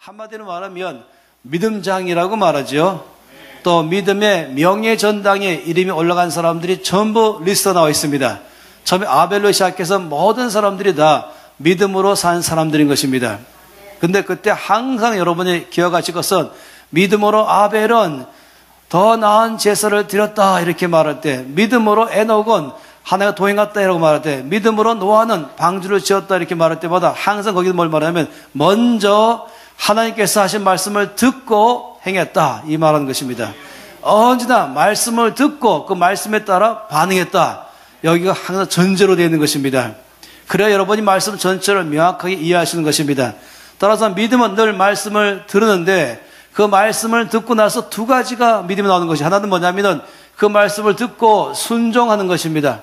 한마디로 말하면 믿음장이라고 말하죠. 또 믿음의 명예전당에 이름이 올라간 사람들이 전부 리스트가 나와 있습니다. 처음에 아벨로 시작해서 모든 사람들이 다 믿음으로 산 사람들인 것입니다. 근데 그때 항상 여러분이 기억하실 것은 믿음으로 아벨은 더 나은 제사를 드렸다 이렇게 말할 때, 믿음으로 에녹은 하나가 동행했다 이라고 말할 때, 믿음으로 노아는 방주를 지었다 이렇게 말할 때마다 항상 거기서 뭘 말하냐면 먼저 하나님께서 하신 말씀을 듣고 행했다 이 말하는 것입니다. 언제나 말씀을 듣고 그 말씀에 따라 반응했다, 여기가 항상 전제로 되어 있는 것입니다. 그래야 여러분이 말씀 전체를 명확하게 이해하시는 것입니다. 따라서 믿음은 늘 말씀을 들으는데 그 말씀을 듣고 나서 두 가지가 믿음이 나오는 것이, 하나는 뭐냐면은 그 말씀을 듣고 순종하는 것입니다.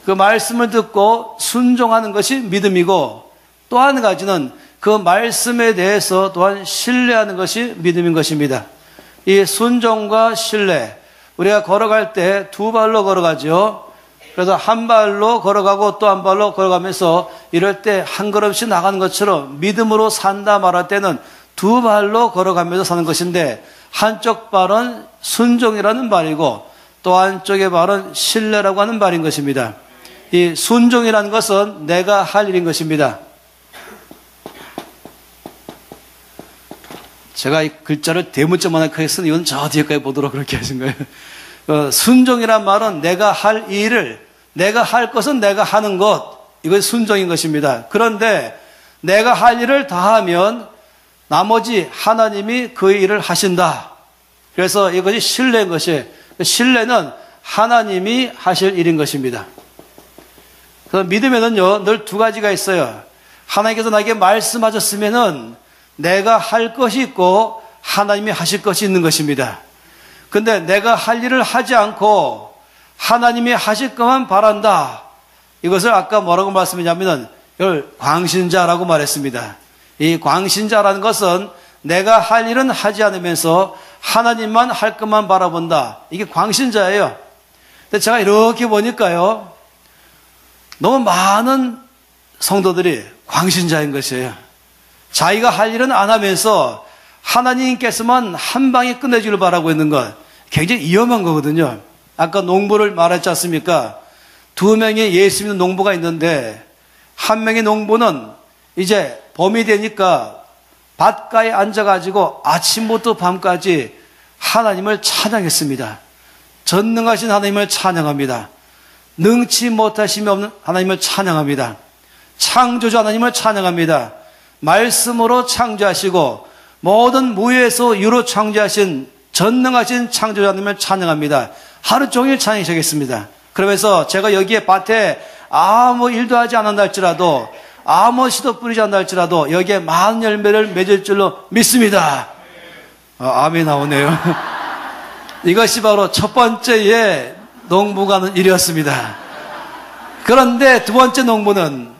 그 말씀을 듣고 순종하는 것이 믿음이고, 또 한 가지는 그 말씀에 대해서 또한 신뢰하는 것이 믿음인 것입니다. 이 순종과 신뢰, 우리가 걸어갈 때 두 발로 걸어가죠. 그래서 한 발로 걸어가고 또 한 발로 걸어가면서 이럴 때 한 걸음씩 나가는 것처럼 믿음으로 산다 말할 때는 두 발로 걸어가면서 사는 것인데, 한쪽 발은 순종이라는 발이고 또 한쪽의 발은 신뢰라고 하는 발인 것입니다. 이 순종이라는 것은 내가 할 일인 것입니다. 제가 이 글자를 대문자만 크게 쓰는 이건 저 뒤에까지 보도록 그렇게 하신 거예요. 순종이란 말은 내가 할 일을, 내가 할 것은 내가 하는 것, 이것이 순종인 것입니다. 그런데 내가 할 일을 다 하면 나머지 하나님이 그 일을 하신다. 그래서 이것이 신뢰인 것이에요. 신뢰는 하나님이 하실 일인 것입니다. 그래서 믿음에는요, 늘 두 가지가 있어요. 하나님께서 나에게 말씀하셨으면은 내가 할 것이 있고 하나님이 하실 것이 있는 것입니다. 근데 내가 할 일을 하지 않고 하나님이 하실 것만 바란다, 이것을 아까 뭐라고 말씀했냐면은 이걸 광신자라고 말했습니다. 이 광신자라는 것은 내가 할 일은 하지 않으면서 하나님만 할 것만 바라본다, 이게 광신자예요. 근데 제가 이렇게 보니까요, 너무 많은 성도들이 광신자인 것이에요. 자기가 할 일은 안 하면서 하나님께서만 한 방에 끝내주길 바라고 있는 것, 굉장히 위험한 거거든요. 아까 농부를 말했지 않습니까? 두 명의 예수 믿는 농부가 있는데, 한 명의 농부는 이제 봄이 되니까 밭가에 앉아가지고 아침부터 밤까지 하나님을 찬양했습니다. 전능하신 하나님을 찬양합니다. 능치 못하심이 없는 하나님을 찬양합니다. 창조주 하나님을 찬양합니다. 말씀으로 창조하시고 모든 무에서 유로 창조하신 전능하신 창조주 하나님을 찬양합니다. 하루 종일 찬양하시겠습니다. 그러면서 제가 여기에 밭에 아무 일도 하지 않았다 할지라도, 아무 씨도 뿌리지 않는다 할지라도 여기에 많은 열매를 맺을 줄로 믿습니다. 아멘 나오네요. 이것이 바로 첫 번째의 농부가 하는 일이었습니다. 그런데 두 번째 농부는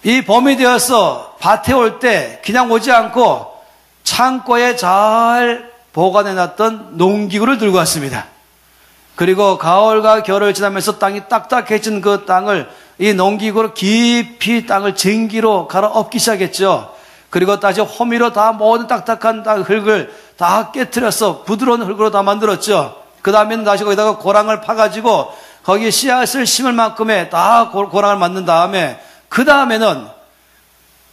이 봄이 되어서 밭에 올 때 그냥 오지 않고 창고에 잘 보관해놨던 농기구를 들고 왔습니다. 그리고 가을과 겨울을 지나면서 땅이 딱딱해진 그 땅을 이 농기구로 깊이 땅을 쟁기로 갈아 엎기 시작했죠. 그리고 다시 호미로 다 모든 딱딱한 땅 흙을 다 깨트려서 부드러운 흙으로 다 만들었죠. 그 다음에는 다시 거기다가 고랑을 파가지고 거기에 씨앗을 심을 만큼의 다 고랑을 만든 다음에, 그 다음에는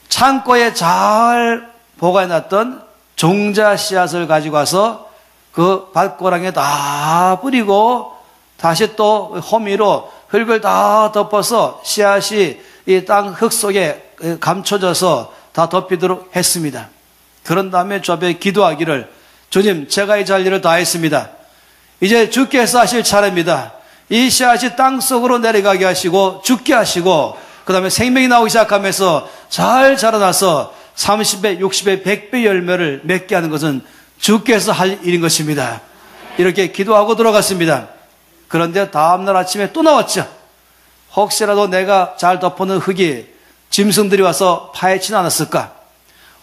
창고에 잘 보관해놨던 종자 씨앗을 가지고 와서 그 밭고랑에 다 뿌리고 다시 또 호미로 흙을 다 덮어서 씨앗이 이 땅 흙 속에 감춰져서 다 덮이도록 했습니다. 그런 다음에 주 앞에 기도하기를, 주님, 제가 이 할 일을 다 했습니다. 이제 주께서 하실 차례입니다. 이 씨앗이 땅 속으로 내려가게 하시고 죽게 하시고 그 다음에 생명이 나오기 시작하면서 잘 자라나서 30배, 60배, 100배 열매를 맺게 하는 것은 주께서 할 일인 것입니다. 이렇게 기도하고 들어갔습니다. 그런데 다음날 아침에 또 나왔죠. 혹시라도 내가 잘 덮어놓은 흙이 짐승들이 와서 파헤치지 않았을까?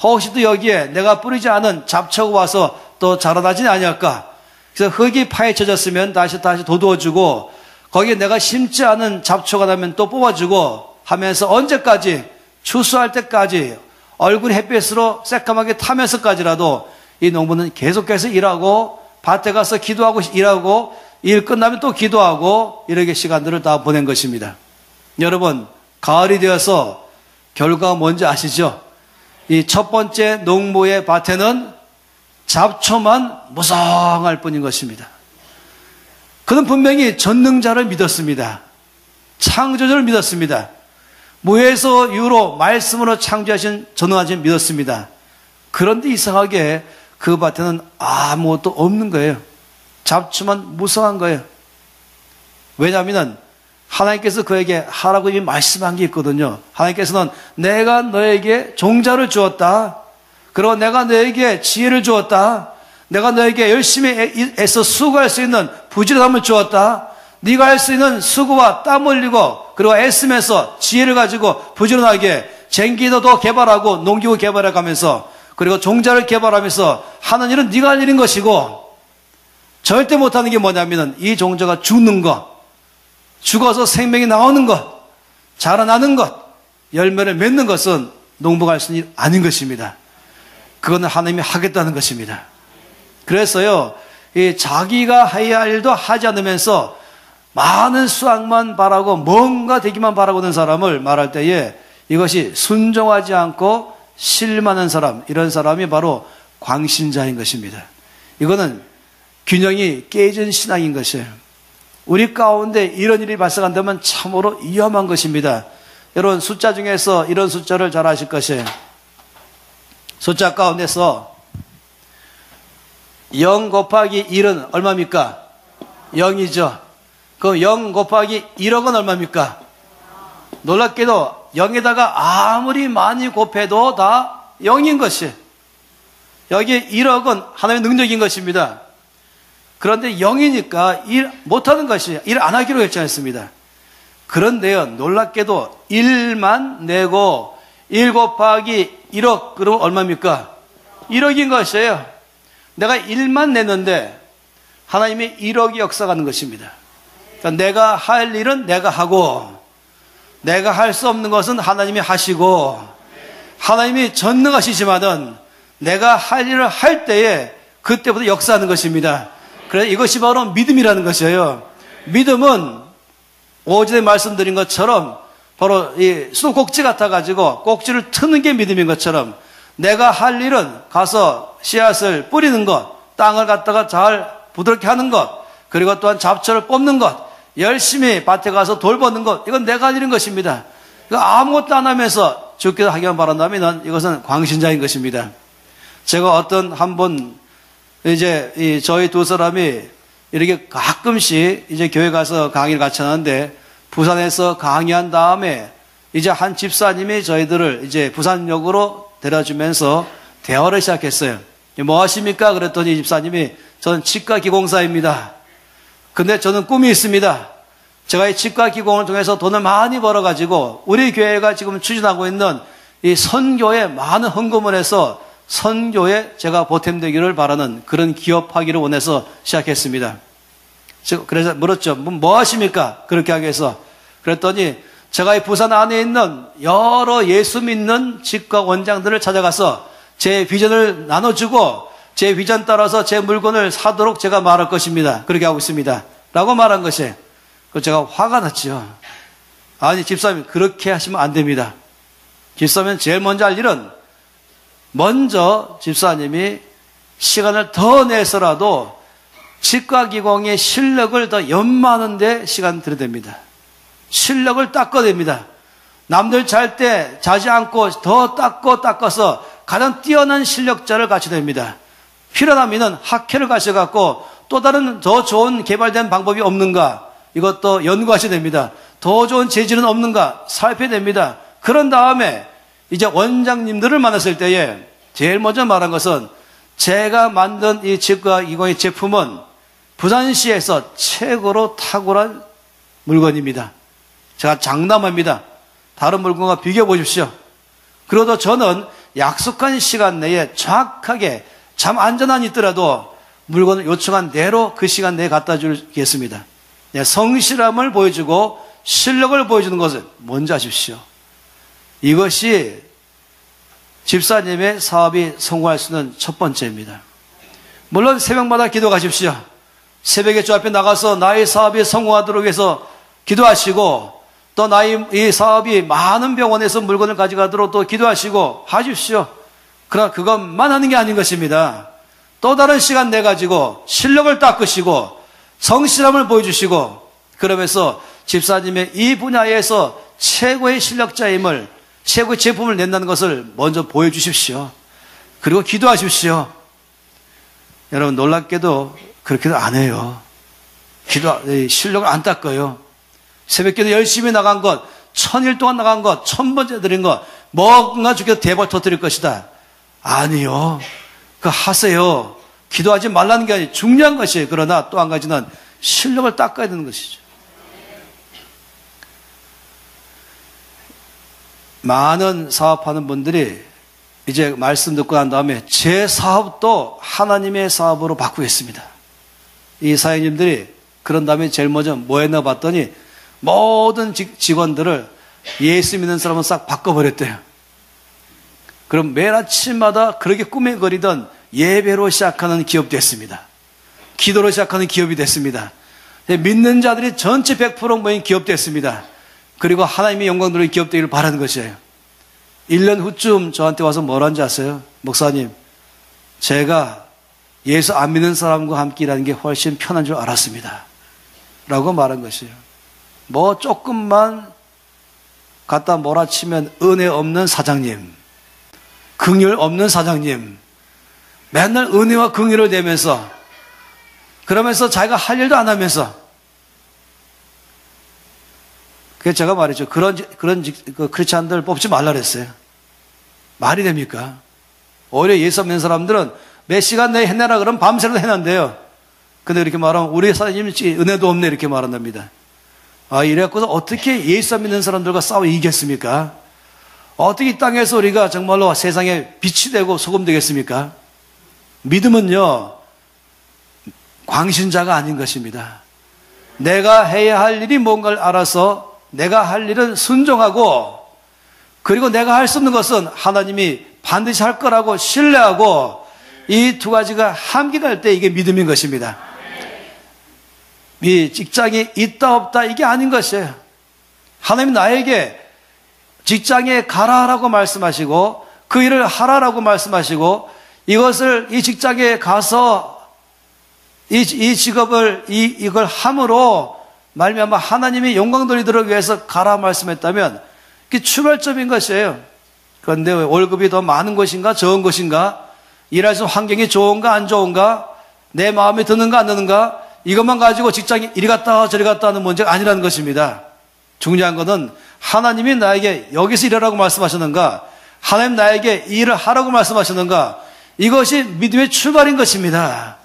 혹시 또 여기에 내가 뿌리지 않은 잡초가 와서 또 자라나지 아니할까? 그래서 흙이 파헤쳐졌으면 다시 도두어주고, 거기에 내가 심지 않은 잡초가 나면 또 뽑아주고 하면서 언제까지? 추수할 때까지 얼굴 햇빛으로 새까맣게 타면서까지라도 이 농부는 계속해서 일하고 밭에 가서 기도하고 일하고 일 끝나면 또 기도하고 이렇게 시간들을 다 보낸 것입니다. 여러분, 가을이 되어서 결과가 뭔지 아시죠? 이 첫 번째 농부의 밭에는 잡초만 무성할 뿐인 것입니다. 그는 분명히 전능자를 믿었습니다. 창조주를 믿었습니다. 무에서 유로 말씀으로 창조하신 전능하신 믿었습니다. 그런데 이상하게 그 밭에는 아무것도 없는 거예요. 잡초만 무성한 거예요. 왜냐하면 하나님께서 그에게 하라고 이미 말씀한 게 있거든요. 하나님께서는 내가 너에게 종자를 주었다. 그리고 내가 너에게 지혜를 주었다. 내가 너에게 열심히 애써 수고할 수 있는 부지런함을 주었다. 네가 할 수 있는 수고와 땀 흘리고 그리고 애쓰면서 지혜를 가지고 부지런하게 쟁기도도 개발하고 농기구 개발해 가면서 그리고 종자를 개발하면서 하는 일은 네가 할 일인 것이고 절대 못하는 게 뭐냐면 이 종자가 죽는 것, 죽어서 생명이 나오는 것, 자라나는 것, 열매를 맺는 것은 농부가 할 수 있는 일 아닌 것입니다. 그거는 하나님이 하겠다는 것입니다. 그래서요, 이 자기가 해야 할 일도 하지 않으면서 많은 수확만 바라고 뭔가 되기만 바라고 있는 사람을 말할 때에 이것이 순종하지 않고 신림하는 사람, 이런 사람이 바로 광신자인 것입니다. 이거는 균형이 깨진 신앙인 것이에요. 우리 가운데 이런 일이 발생한다면 참으로 위험한 것입니다. 여러분, 숫자 중에서 이런 숫자를 잘 아실 것이에요. 숫자 가운데서 0 곱하기 1은 얼마입니까? 0이죠. 그럼 0 곱하기 1억은 얼마입니까? 놀랍게도 0에다가 아무리 많이 곱해도 다 0인 것이에요. 여기 1억은 하나님의 능력인 것입니다. 그런데 0이니까 일 못하는 것이에요. 일 안 하기로 결정했습니다. 그런데요, 놀랍게도 1만 내고 1 곱하기 1억, 그러면 얼마입니까? 1억인 것이에요. 내가 1만 냈는데 하나님이 1억이 역사하는 것입니다. 그러니까 내가 할 일은 내가 하고 내가 할 수 없는 것은 하나님이 하시고 하나님이 전능하시지만은 내가 할 일을 할 때에 그때부터 역사하는 것입니다. 그래서 이것이 바로 믿음이라는 것이에요. 믿음은 오전에 말씀드린 것처럼 바로 이 수도꼭지 같아가지고 꼭지를 트는 게 믿음인 것처럼 내가 할 일은 가서 씨앗을 뿌리는 것, 땅을 갖다가 잘 부드럽게 하는 것, 그리고 또한 잡초를 뽑는 것, 열심히 밭에 가서 돌보는 것, 이건 내가 할 일인 것입니다. 아무것도 안 하면서 주께서 하기만 바란다면 이것은 광신자인 것입니다. 제가 어떤 한번 이제 저희 두 사람이 이렇게 가끔씩 이제 교회 가서 강의를 같이 하는데 부산에서 강의한 다음에 이제 한 집사님이 저희들을 이제 부산역으로 데려주면서 대화를 시작했어요. 뭐 하십니까? 그랬더니 집사님이 저는 치과 기공사입니다. 근데 저는 꿈이 있습니다. 제가 이 치과 기공을 통해서 돈을 많이 벌어가지고 우리 교회가 지금 추진하고 있는 이 선교에 많은 헌금을 해서 선교에 제가 보탬되기를 바라는 그런 기업하기를 원해서 시작했습니다. 그래서 물었죠. 뭐 하십니까? 그렇게 하기 위해서. 그랬더니 제가 이 부산 안에 있는 여러 예수 믿는 치과 원장들을 찾아가서 제 비전을 나눠주고 제 비전 따라서 제 물건을 사도록 제가 말할 것입니다. 그렇게 하고 있습니다. 라고 말한 것이에요. 그래서 제가 화가 났죠. 아니, 집사님, 그렇게 하시면 안 됩니다. 집사님 제일 먼저 할 일은 먼저 집사님이 시간을 더 내서라도 치과기공의 실력을 더 연마하는 데 시간 들여야 됩니다. 실력을 닦아야 됩니다. 남들 잘 때 자지 않고 더 닦아서 가장 뛰어난 실력자를 갖춰야 됩니다. 필요하면 학회를 가셔갖고 또 다른 더 좋은 개발된 방법이 없는가, 이것도 연구하셔야 됩니다. 더 좋은 재질은 없는가 살펴야 됩니다. 그런 다음에 이제 원장님들을 만났을 때에 제일 먼저 말한 것은 제가 만든 이 치과기공의 제품은 부산시에서 최고로 탁월한 물건입니다. 제가 장담합니다. 다른 물건과 비교해 보십시오. 그래도 저는 약속한 시간 내에 정확하게 잠 안전한 있더라도 물건을 요청한 대로 그 시간 내에 갖다 주겠습니다. 성실함을 보여주고 실력을 보여주는 것은 뭔지 아십시오. 이것이 집사님의 사업이 성공할 수 있는 첫 번째입니다. 물론 새벽마다 기도하십시오. 새벽에 주 앞에 나가서 나의 사업이 성공하도록 해서 기도하시고, 또 나의 이 사업이 많은 병원에서 물건을 가져가도록 또 기도하시고 하십시오. 그러나 그것만 하는 게 아닌 것입니다. 또 다른 시간 내가지고 실력을 닦으시고 성실함을 보여주시고, 그러면서 집사님의 이 분야에서 최고의 실력자임을, 최고의 제품을 낸다는 것을 먼저 보여주십시오. 그리고 기도하십시오. 여러분, 놀랍게도 그렇게도 안 해요. 실력을 안 닦아요. 새벽기도 열심히 나간 것, 1000일 동안 나간 것, 1000번째 드린 것, 뭔가 죽여서 대박 터뜨릴 것이다. 아니요. 그거 하세요. 기도하지 말라는 게 아니에요. 중요한 것이에요. 그러나 또 한 가지는 실력을 닦아야 되는 것이죠. 많은 사업하는 분들이 이제 말씀 듣고 난 다음에 제 사업도 하나님의 사업으로 바꾸겠습니다. 이 사장님들이 그런 다음에 제일 먼저 뭐 했나 봤더니 모든 직원들을 예수 믿는 사람은 싹 바꿔버렸대요. 그럼 매일 아침마다 그렇게 꾸며거리던 예배로 시작하는 기업이 됐습니다. 기도로 시작하는 기업이 됐습니다. 믿는 자들이 전체 100% 모인 기업 됐습니다. 그리고 하나님의 영광 누리는 기업 되기를 바라는 것이에요. 1년 후쯤 저한테 와서 뭐라는지 아세요? 목사님, 제가 예수 안 믿는 사람과 함께 일하는 게 훨씬 편한 줄 알았습니다. 라고 말한 것이에요. 뭐 조금만 갖다 몰아치면 은혜 없는 사장님, 긍휼 없는 사장님, 맨날 은혜와 긍휼을 내면서, 그러면서 자기가 할 일도 안 하면서. 그래서 제가 말했죠. 그런 크리스찬들 뽑지 말라 그랬어요. 말이 됩니까? 오히려 예수 믿는 사람들은 몇 시간 내에 해내라 그러면 밤새도 해낸대요. 근데 이렇게 말하면 우리 사장님이 은혜도 없네 이렇게 말한답니다. 아, 이래갖고서 어떻게 예수 믿는 사람들과 싸워 이기겠습니까? 어떻게 이 땅에서 우리가 정말로 세상에 빛이 되고 소금 되겠습니까? 믿음은요, 광신자가 아닌 것입니다. 내가 해야 할 일이 뭔가를 알아서 내가 할 일은 순종하고, 그리고 내가 할 수 없는 것은 하나님이 반드시 할 거라고 신뢰하고, 이 두 가지가 함께 갈 때 이게 믿음인 것입니다. 이 직장이 있다 없다 이게 아닌 것이에요. 하나님 나에게 직장에 가라라고 말씀하시고 그 일을 하라라고 말씀하시고, 이것을 이 직장에 가서 이 직업을 이걸 함으로 말미암아 하나님의 영광 돌리도록 위해서 가라 말씀했다면 그게 출발점인 것이에요. 그런데 월급이 더 많은 것인가 적은 것인가, 일할 수 있는 환경이 좋은가 안 좋은가, 내 마음에 드는가 안 드는가, 이것만 가지고 직장에 이리 갔다 저리 갔다 하는 문제가 아니라는 것입니다. 중요한 것은 하나님이 나에게 여기서 일하라고 말씀하셨는가, 하나님 나에게 이 일을 하라고 말씀하셨는가, 이것이 믿음의 출발인 것입니다.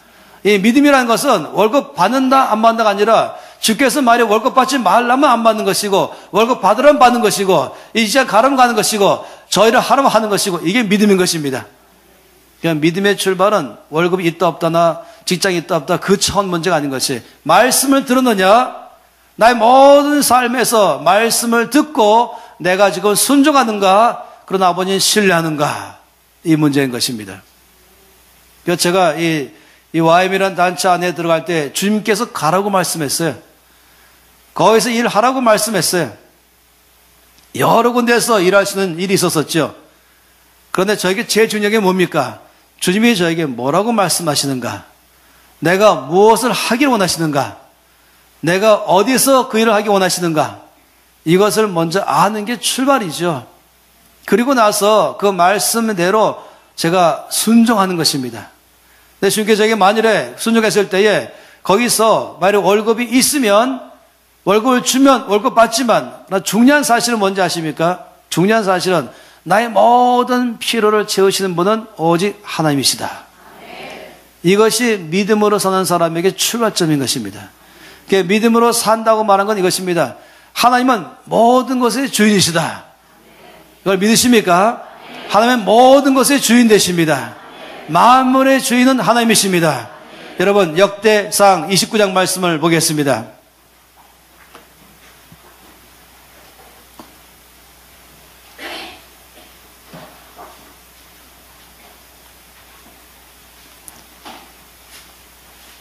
이 믿음이라는 것은 월급 받는다 안 받는다가 아니라 주께서 말이 월급 받지 말라면 안 받는 것이고, 월급 받으라면 받는 것이고, 이 시간 가라면 가는 것이고, 저 일을 하라면 하는 것이고, 이게 믿음인 것입니다. 그냥 믿음의 출발은 월급이 있다 없다나 직장이 있다 없다 그 차원 문제가 아닌 것이, 말씀을 들었느냐, 나의 모든 삶에서 말씀을 듣고 내가 지금 순종하는가, 그러나 아버지는 신뢰하는가, 이 문제인 것입니다. 그래서 제가 이 YM이라는 단체 안에 들어갈 때 주님께서 가라고 말씀했어요. 거기서 일하라고 말씀했어요. 여러 군데에서 일할 수 있는 일이 있었었죠. 그런데 저에게 제일 중요한 게 뭡니까? 주님이 저에게 뭐라고 말씀하시는가? 내가 무엇을 하기를 원하시는가? 내가 어디서 그 일을 하기 원하시는가? 이것을 먼저 아는 게 출발이죠. 그리고 나서 그 말씀대로 제가 순종하는 것입니다. 근데 주님께서 저에게 만일에 순종했을 때에 거기서 만약에 월급이 있으면 월급을 주면 월급 받지만, 중요한 사실은 뭔지 아십니까? 중요한 사실은 나의 모든 필요를 채우시는 분은 오직 하나님이시다. 이것이 믿음으로 사는 사람에게 출발점인 것입니다. 믿음으로 산다고 말한 건 이것입니다. 하나님은 모든 것의 주인이시다. 이걸 믿으십니까? 하나님은 모든 것의 주인 되십니다. 만물의 주인은 하나님이십니다. 여러분, 역대상 29장 말씀을 보겠습니다.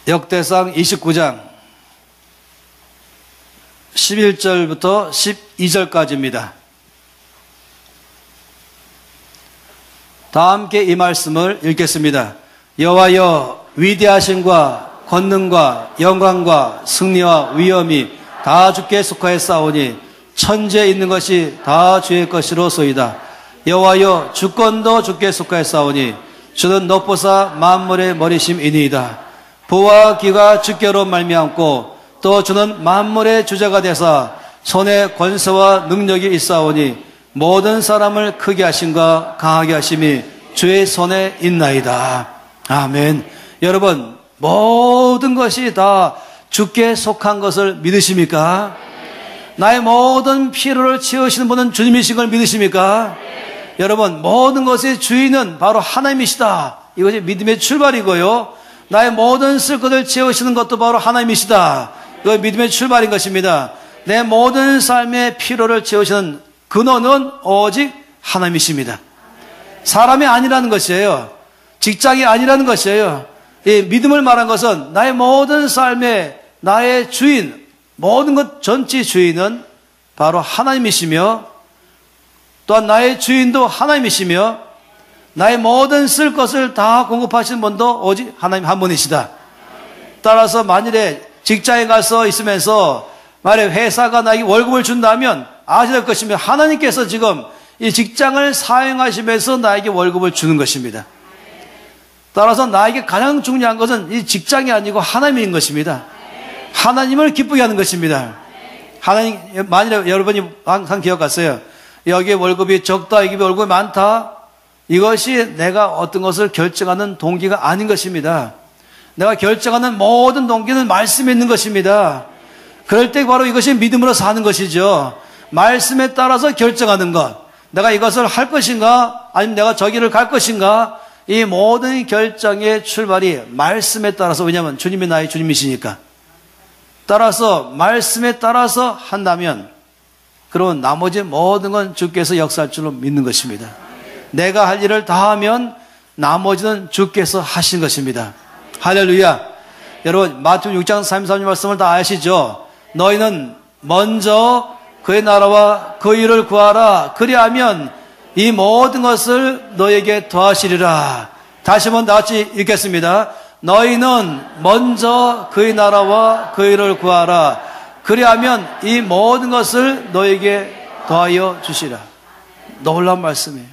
역대상 29장 11절부터 12절까지입니다. 다 함께 이 말씀을 읽겠습니다. 여호와여, 위대하심과 권능과 영광과 승리와 위엄이 다 주께 속하였사오니 천지에 있는 것이 다 주의 것이로소이다. 여호와여, 주권도 주께 속하였사오니 주는 높보사 만물의 머리심이니이다. 보와 귀가 주께로 말미암고 또 주는 만물의 주자가 되사 손에 권세와 능력이 있사오니 모든 사람을 크게 하심과 강하게 하심이 주의 손에 있나이다. 아멘. 여러분, 모든 것이 다 주께 속한 것을 믿으십니까? 나의 모든 피로를 채우시는 분은 주님이신 걸 믿으십니까? 여러분, 모든 것의 주인은 바로 하나님이시다. 이것이 믿음의 출발이고요. 나의 모든 쓸 것을 채우시는 것도 바로 하나님이시다. 이거 믿음의 출발인 것입니다. 내 모든 삶의 피로를 채우시는 근원은 오직 하나님이십니다. 사람이 아니라는 것이에요. 직장이 아니라는 것이에요. 이 믿음을 말한 것은 나의 모든 삶의 나의 주인, 모든 것 전체 주인은 바로 하나님이시며, 또한 나의 주인도 하나님이시며, 나의 모든 쓸 것을 다 공급하시는 분도 오직 하나님 한 분이시다. 따라서 만일에 직장에 가서 있으면서 만약에 회사가 나에게 월급을 준다면 아셔야 될 것이며, 하나님께서 지금 이 직장을 사용하시면서 나에게 월급을 주는 것입니다. 따라서 나에게 가장 중요한 것은 이 직장이 아니고 하나님인 것입니다. 하나님을 기쁘게 하는 것입니다. 하나님, 만일에 여러분이 항상 기억하세요. 여기에 월급이 적다, 여기 월급이 많다. 이것이 내가 어떤 것을 결정하는 동기가 아닌 것입니다. 내가 결정하는 모든 동기는 말씀에 있는 것입니다. 그럴 때 바로 이것이 믿음으로 사는 것이죠. 말씀에 따라서 결정하는 것. 내가 이것을 할 것인가, 아니면 내가 저기를 갈 것인가, 이 모든 결정의 출발이 말씀에 따라서, 왜냐하면 주님이 나의 주님이시니까. 따라서 말씀에 따라서 한다면 그러면 나머지 모든 건 주께서 역사할 줄로 믿는 것입니다. 내가 할 일을 다 하면 나머지는 주께서 하신 것입니다. 할렐루야. 여러분, 마태복음 6장 33절 말씀을 다 아시죠? 너희는 먼저 그의 나라와 그 일을 구하라. 그리하면 이 모든 것을 너에게 더하시리라. 다시 한번 다 같이 읽겠습니다. 너희는 먼저 그의 나라와 그 일을 구하라. 그리하면 이 모든 것을 너에게 더하여 주시라. 놀라운 말씀이에요.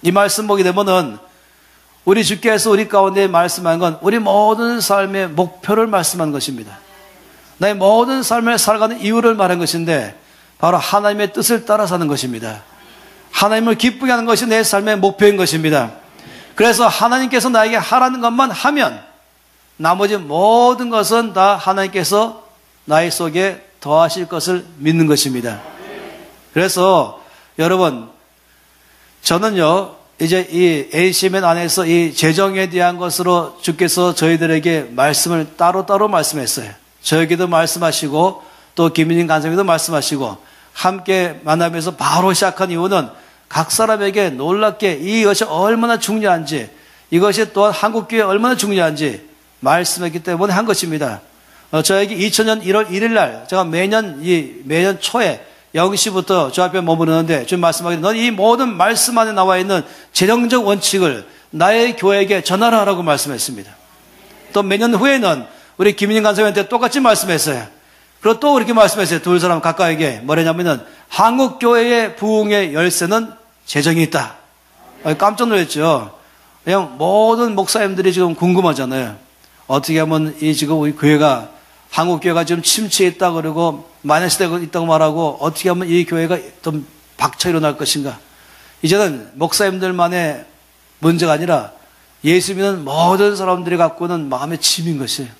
이 말씀 보게 되면은 우리 주께서 우리 가운데 말씀한 건 우리 모든 삶의 목표를 말씀한 것입니다. 나의 모든 삶을 살아가는 이유를 말한 것인데 바로 하나님의 뜻을 따라 사는 것입니다. 하나님을 기쁘게 하는 것이 내 삶의 목표인 것입니다. 그래서 하나님께서 나에게 하라는 것만 하면 나머지 모든 것은 다 하나님께서 나의 속에 더하실 것을 믿는 것입니다. 그래서 여러분, 저는요, 이제 이 ACMN 안에서 이 재정에 대한 것으로 주께서 저희들에게 말씀을 따로따로 말씀했어요. 저에게도 말씀하시고 또 김민진 간사님도 말씀하시고 함께 만나면서 바로 시작한 이유는 각 사람에게 놀랍게 이것이 얼마나 중요한지, 이것이 또한 한국교회에 얼마나 중요한지 말씀했기 때문에 한 것입니다. 저에게 2000년 1월 1일 날 제가 매년 초에 0시부터 저 앞에 머무르는데 주님 말씀하기를 넌 이 모든 말씀 안에 나와 있는 재정적 원칙을 나의 교회에게 전하라 하라고 말씀했습니다. 또 매년 후에는 우리 김인영 간사님한테 똑같이 말씀했어요. 그리고 또 그렇게 말씀했어요. 두 사람 가까이게 뭐냐면은 한국교회의 부흥의 열쇠는 재정이 있다. 깜짝 놀랐죠. 그냥 모든 목사님들이 지금 궁금하잖아요. 어떻게 하면 이 지금 우리 교회가 한국교회가 지금 침체에 있다 그러고 마이너스되고 있다고 말하고 어떻게 하면 이 교회가 좀 박차 일어날 것인가. 이제는 목사님들만의 문제가 아니라 예수 믿는 모든 사람들이 갖고 있는 마음의 짐인 것이에요.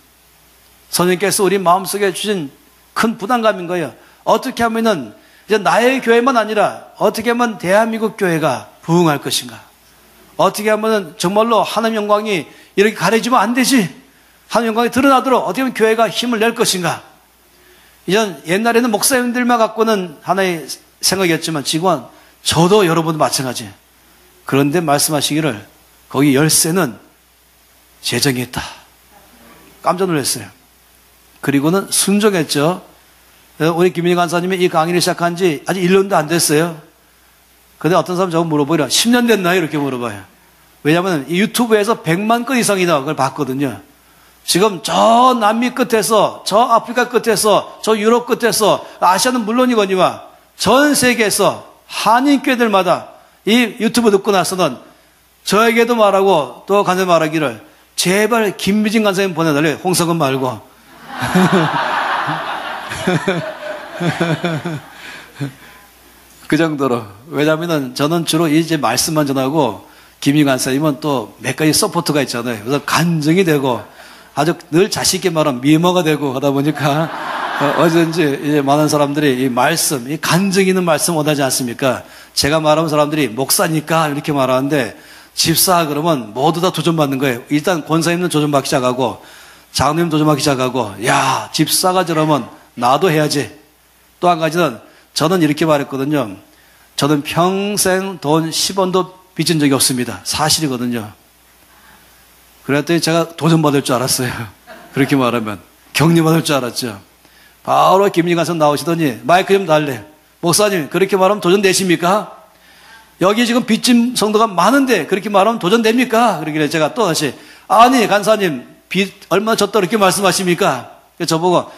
선생님께서 우리 마음속에 주신 큰 부담감인 거예요. 어떻게 하면은 이제 나의 교회만 아니라 어떻게 하면 대한민국 교회가 부흥할 것인가. 어떻게 하면은 정말로 하나님 영광이 이렇게 가려지면 안 되지. 하나님 영광이 드러나도록 어떻게 하면 교회가 힘을 낼 것인가. 이전 옛날에는 목사님들만 갖고는 하나의 생각이었지만 지금은 저도 여러분도 마찬가지예요. 그런데 말씀하시기를 거기 열쇠는 재정이 있다. 깜짝 놀랐어요. 그리고는 순종했죠. 우리 김민희 간사님이 이 강의를 시작한 지 아직 1년도 안 됐어요. 근데 어떤 사람 저거 물어보라. 10년 됐나요? 이렇게 물어봐요. 왜냐하면 이 유튜브에서 100만 건 이상이나 그걸 봤거든요. 지금 저 남미 끝에서, 저 아프리카 끝에서, 저 유럽 끝에서, 아시아는 물론이거니와 전 세계에서 한인교회들마다 이 유튜브 듣고 나서는 저에게도 말하고 또 간사님 말하기를 제발 김미진 간사님 보내달래요. 홍석은 말고. 그 정도로. 왜냐하면 저는 주로 이제 말씀만 전하고 김미진 간사님은 또 몇 가지 서포트가 있잖아요. 그래서 간증이 되고 아주 늘 자식있게 말하면 미모가 되고 하다 보니까 어쩐지 이제 많은 사람들이 이 말씀, 이 간증 있는 말씀 원하지 않습니까? 제가 말하면 사람들이 목사니까 이렇게 말하는데 집사 그러면 모두 다 도전받는 거예요. 일단 권사님은 도전받기 시작하고 장로님 도전받기 시작하고 야 집사가 저러면 나도 해야지. 또 한 가지는 저는 이렇게 말했거든요. 저는 평생 돈 10원도 빚은 적이 없습니다. 사실이거든요. 그랬더니 제가 도전받을 줄 알았어요. 그렇게 말하면 격려받을 줄 알았죠. 바로 김민희 간사 나오시더니 마이크 좀 달래. 목사님 그렇게 말하면 도전되십니까? 여기 지금 빚진 성도가 많은데 그렇게 말하면 도전됩니까? 그러길래 제가 또 다시 아니 간사님 빚 얼마 졌다 그렇게 말씀하십니까? 저보고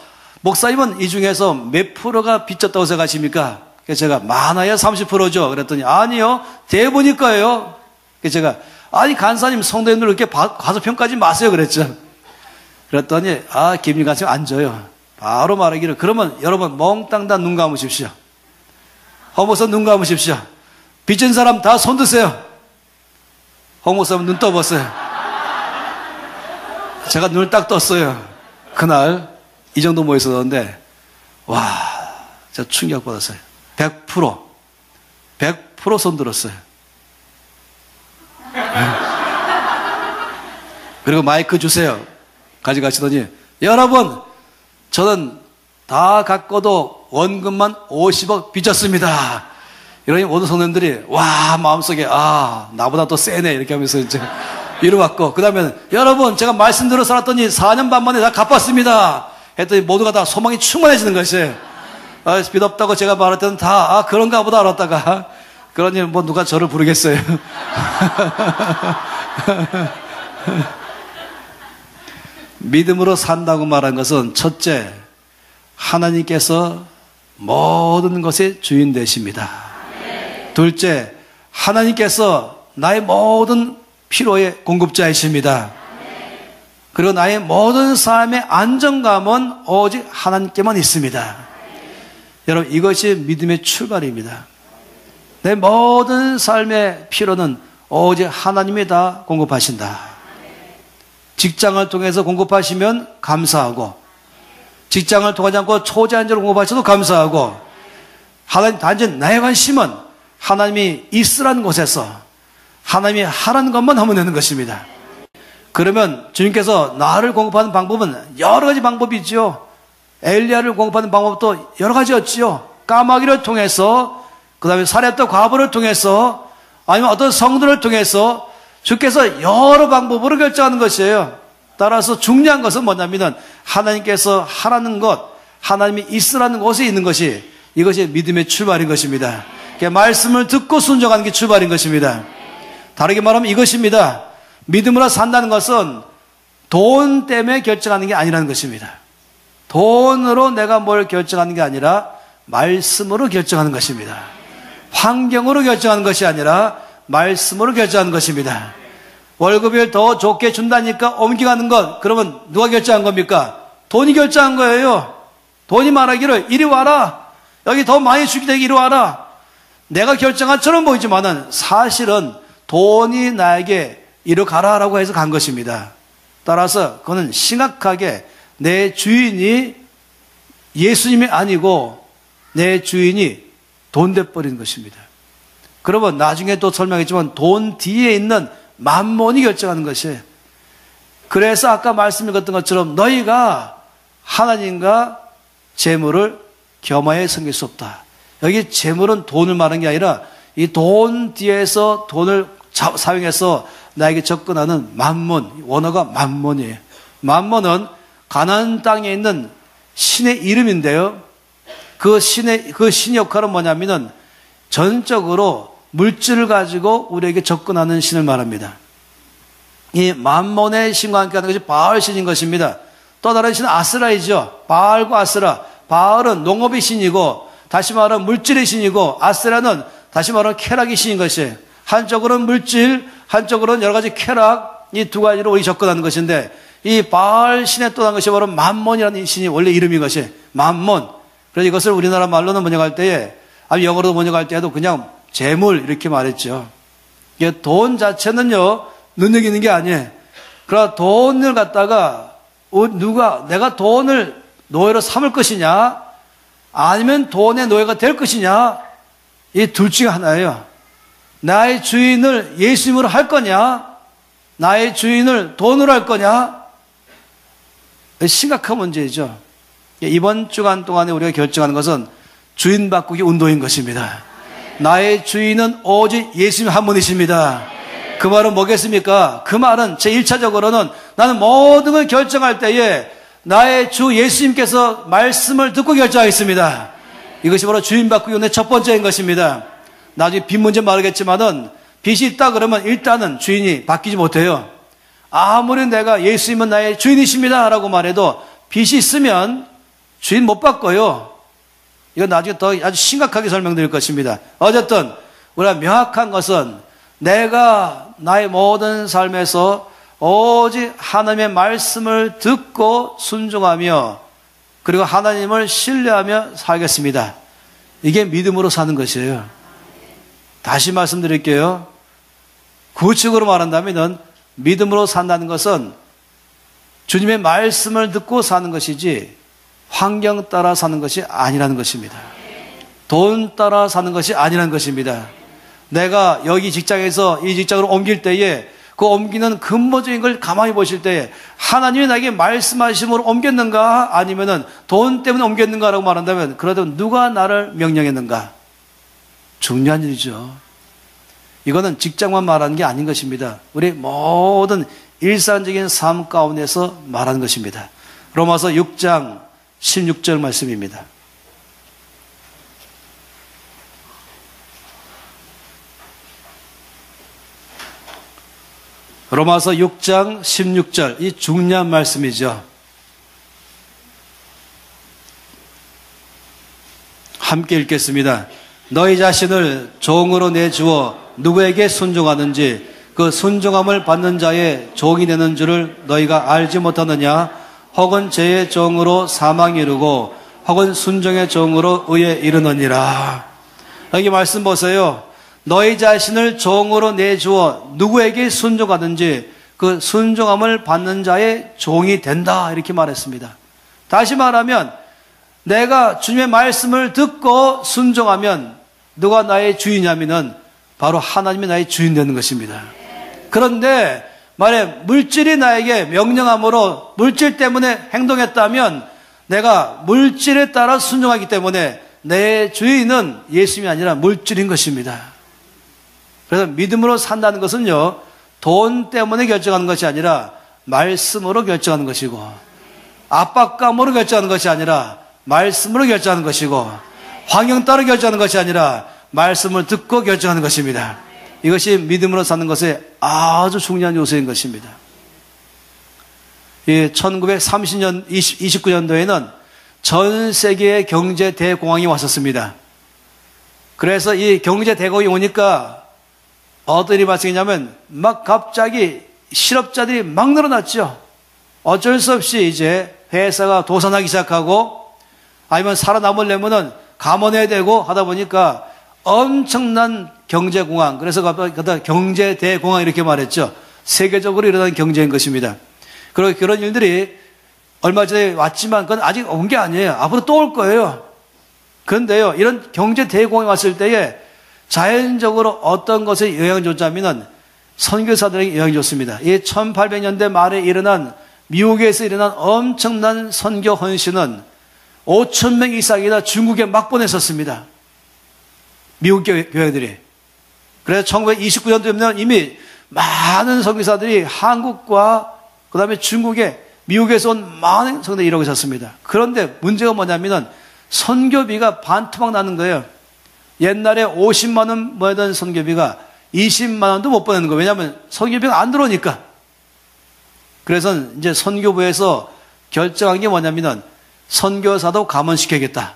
목사님은 이 중에서 몇 프로가 빚졌다고 생각하십니까? 그래서 제가 많아야 30%죠. 그랬더니 아니요 대부니까요. 그래서 제가 아니 간사님 성도님들 이렇게 과소평가하지 마세요 그랬죠. 그랬더니 김민희 간사님 앉아요. 바로 말하기를 그러면 여러분 몽땅 다 눈 감으십시오. 허목사 눈 감으십시오. 빚진 사람 다 손 드세요. 허목사는 눈 떠봤어요. 제가 눈을 딱 떴어요. 그날 이 정도 모여 있었는데 와 진짜 충격받았어요. 100% 손 들었어요. 그리고 마이크 주세요. 가져가시더니 여러분 저는 다 갖고도 원금만 50억 빚졌습니다. 이러니 모든 성도님들이 와 마음속에 나보다 더 세네 이렇게 하면서 이제 위로받고 그 다음에 여러분 제가 말씀대로 살았더니 4년 반 만에 다 갚았습니다 했더니 모두가 다 소망이 충만해지는 것이에요. 빚 없다고 제가 말할 때는 다 그런가 보다 알았다가 그러니 뭐 누가 저를 부르겠어요. 믿음으로 산다고 말한 것은 첫째 하나님께서 모든 것의 주인 되십니다. 둘째 하나님께서 나의 모든 필요의 공급자이십니다. 그리고 나의 모든 삶의 안정감은 오직 하나님께만 있습니다. 여러분 이것이 믿음의 출발입니다. 내 모든 삶의 필요는 오직 하나님이 다 공급하신다. 직장을 통해서 공급하시면 감사하고 직장을 통하지 않고 초제한적으로 공급하셔도 감사하고 하나님 단지 나의 관심은 하나님이 있으라는 곳에서 하나님이 하라는 것만 하면 되는 것입니다. 그러면 주님께서 나를 공급하는 방법은 여러 가지 방법이지요. 엘리야를 공급하는 방법도 여러 가지였지요. 까마귀를 통해서 그 다음에 사렙과 과부를 통해서 아니면 어떤 성도를 통해서 주께서 여러 방법으로 결정하는 것이에요. 따라서 중요한 것은 뭐냐면 하나님께서 하라는 것, 하나님이 있으라는 곳에 있는 것이 이것이 믿음의 출발인 것입니다. 말씀을 듣고 순종하는 게 출발인 것입니다. 다르게 말하면 이것입니다. 믿음으로 산다는 것은 돈 때문에 결정하는 게 아니라는 것입니다. 돈으로 내가 뭘 결정하는 게 아니라 말씀으로 결정하는 것입니다. 환경으로 결정하는 것이 아니라 말씀으로 결정하는 것입니다. 월급을 더 좋게 준다니까 옮겨가는 것, 그러면 누가 결정한 겁니까? 돈이 결정한 거예요. 돈이 말하기를 이리 와라. 여기 더 많이 주게 되게 이리 와라. 내가 결정한 처럼 보이지만은 사실은 돈이 나에게 이리 가라라고 해서 간 것입니다. 따라서 그거는 심각하게 내 주인이 예수님이 아니고 내 주인이 돈 돼버린 것입니다. 그러면 나중에 또 설명했지만 돈 뒤에 있는 만몬이 결정하는 것이에요. 그래서 아까 말씀 읽었던 것처럼 너희가 하나님과 재물을 겸하여 섬길 수 없다. 여기 재물은 돈을 말하는 게 아니라 이 돈 뒤에서 돈을 사용해서 나에게 접근하는 만몬, 원어가 만몬이에요. 맘몬은 가나안 땅에 있는 신의 이름인데요. 그 신의 역할은 뭐냐면은 전적으로 물질을 가지고 우리에게 접근하는 신을 말합니다. 이 맘몬의 신과 함께 하는 것이 바알 신인 것입니다. 또 다른 신은 아스라이죠. 바알과 아스라. 바알은 농업의 신이고, 다시 말하면 물질의 신이고, 아스라는 다시 말하면 쾌락의 신인 것이에요. 한쪽으로는 물질, 한쪽으로는 여러 가지 쾌락, 이 두 가지로 우리 접근하는 것인데, 이 바알 신의 또 다른 것이 바로 맘몬이라는 신이 원래 이름인 것이에요. 맘몬. 그래서 이것을 우리나라 말로는 번역할 때에, 아니 영어로 번역할 때에도 그냥 재물 이렇게 말했죠. 이게 돈 자체는요, 능력 있는 게 아니에요. 그러나 돈을 갖다가 내가 돈을 노예로 삼을 것이냐, 아니면 돈의 노예가 될 것이냐, 이 둘 중에 하나예요. 나의 주인을 예수님으로 할 거냐, 나의 주인을 돈으로 할 거냐, 심각한 문제이죠. 이번 주간 동안에 우리가 결정하는 것은 주인 바꾸기 운동인 것입니다. 나의 주인은 오직 예수님 한 분이십니다. 그 말은 뭐겠습니까? 그 말은 제1차적으로는 나는 모든 걸 결정할 때에 나의 주 예수님께서 말씀을 듣고 결정하겠습니다. 이것이 바로 주인 바꾸기 운동의 첫 번째인 것입니다. 나중에 빚 문제 말하겠지만은 빚이 있다 그러면 일단은 주인이 바뀌지 못해요. 아무리 내가 예수님은 나의 주인이십니다 라고 말해도 빚이 있으면 주인 못 바꿔요. 이건 나중에 더 아주 심각하게 설명드릴 것입니다. 어쨌든 우리가 명확한 것은 내가 나의 모든 삶에서 오직 하나님의 말씀을 듣고 순종하며 그리고 하나님을 신뢰하며 살겠습니다. 이게 믿음으로 사는 것이에요. 다시 말씀드릴게요. 구체적으로 말한다면 믿음으로 산다는 것은 주님의 말씀을 듣고 사는 것이지 환경 따라 사는 것이 아니라는 것입니다. 돈 따라 사는 것이 아니라는 것입니다. 내가 여기 직장에서 이 직장으로 옮길 때에 그 옮기는 근본적인 걸 가만히 보실 때에 하나님이 나에게 말씀하심으로 옮겼는가 아니면은 돈 때문에 옮겼는가라고 말한다면 그러다면 누가 나를 명령했는가? 중요한 일이죠. 이거는 직장만 말하는 게 아닌 것입니다. 우리 모든 일상적인 삶 가운데서 말하는 것입니다. 로마서 6장 16절 말씀입니다. 로마서 6장 16절, 이 중요한 말씀이죠. 함께 읽겠습니다. 너희 자신을 종으로 내주어 누구에게 순종하는지 그 순종함을 받는 자의 종이 되는 줄을 너희가 알지 못하느냐? 혹은 죄의 종으로 사망에 이르고 혹은 순종의 종으로 의에 이르느니라. 여기 말씀 보세요. 너희 자신을 종으로 내주어 누구에게 순종하든지 그 순종함을 받는 자의 종이 된다 이렇게 말했습니다. 다시 말하면 내가 주님의 말씀을 듣고 순종하면 누가 나의 주인이냐면은 바로 하나님이 나의 주인 되는 것입니다. 그런데 만약 물질이 나에게 명령함으로 물질 때문에 행동했다면 내가 물질에 따라 순종하기 때문에 내 주인은 예수님이 아니라 물질인 것입니다. 그래서 믿음으로 산다는 것은요, 돈 때문에 결정하는 것이 아니라 말씀으로 결정하는 것이고, 압박감으로 결정하는 것이 아니라 말씀으로 결정하는 것이고, 환경 따라 결정하는 것이 아니라 말씀을 듣고 결정하는 것입니다. 이것이 믿음으로 사는 것의 아주 중요한 요소인 것입니다. 1930년, 29년도에는 전 세계의 경제 대공황이 왔었습니다. 그래서 이 경제 대공황이 오니까 어떤 일이 발생했냐면 막 갑자기 실업자들이 막 늘어났죠. 어쩔 수 없이 이제 회사가 도산하기 시작하고 아니면 살아남으려면은 감원해야 되고 하다 보니까 엄청난 경제공황, 그래서 경제대공황 이렇게 말했죠. 세계적으로 일어난 경제인 것입니다. 그리고 그런 일들이 얼마 전에 왔지만 그건 아직 온 게 아니에요. 앞으로 또 올 거예요. 그런데요, 이런 경제대공황이 왔을 때에 자연적으로 어떤 것에 영향을 줬냐면은 선교사들에게 영향이 줬습니다. 이 1800년대 말에 일어난 미국에서 일어난 엄청난 선교 헌신은 5,000명 이상이나 중국에 막 보냈었습니다. 미국 교회들이. 그래서 1929년도에는 이미 많은 선교사들이 한국과 그 다음에 중국에 미국에서 온 많은 성도들이 이러고 있었습니다. 그런데 문제가 뭐냐면은 선교비가 반토막 나는 거예요. 옛날에 50만 원 모였던 선교비가 20만 원도 못 보내는 거예요. 왜냐하면 선교비가 안 들어오니까. 그래서 이제 선교부에서 결정한 게 뭐냐면은 선교사도 감원시켜야겠다.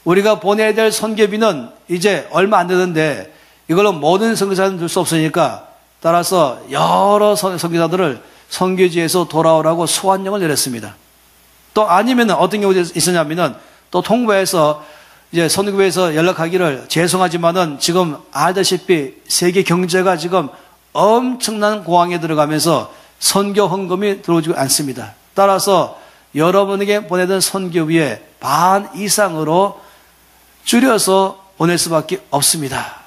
우리가 보내야 될 선교비는 이제 얼마 안 되는데 이걸로 모든 선교사는 줄 수 없으니까 따라서 여러 선교사들을 선교지에서 돌아오라고 소환령을 내렸습니다. 또 아니면은 어떤 경우가 있었냐면은 또 통보에서 이제 선교부에서 연락하기를 죄송하지만은 지금 알다시피 세계 경제가 지금 엄청난 고항에 들어가면서 선교 헌금이 들어오지 않습니다. 따라서 여러분에게 보내던 선교비의 반 이상으로 줄여서 보낼 수밖에 없습니다.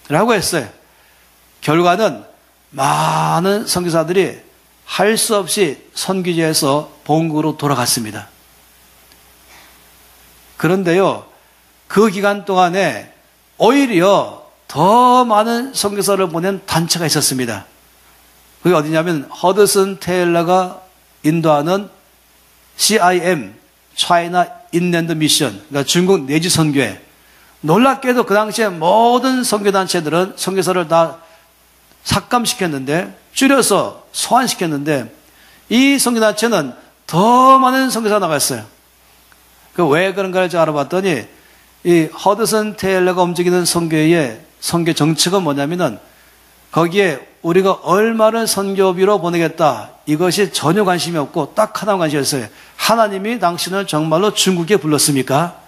라고 했어요. 결과는 많은 선교사들이 할 수 없이 선교지에서 본국으로 돌아갔습니다. 그런데요, 그 기간 동안에 오히려 더 많은 선교사를 보낸 단체가 있었습니다. 그게 어디냐면 허드슨 테일러가 인도하는 CIM, China Inland Mission, 그러니까 중국 내지 선교회. 놀랍게도 그 당시에 모든 선교단체들은 선교사를 다 삭감시켰는데, 줄여서 소환시켰는데, 이 선교단체는 더 많은 선교사가 나갔어요. 그 왜 그런가를 좀 알아봤더니, 이 허드슨 테일러가 움직이는 선교회의 선교 정책은 뭐냐면은, 거기에 우리가 얼마를 선교비로 보내겠다. 이것이 전혀 관심이 없고 딱 하나 관심이었어요. 하나님이 당신을 정말로 중국에 불렀습니까?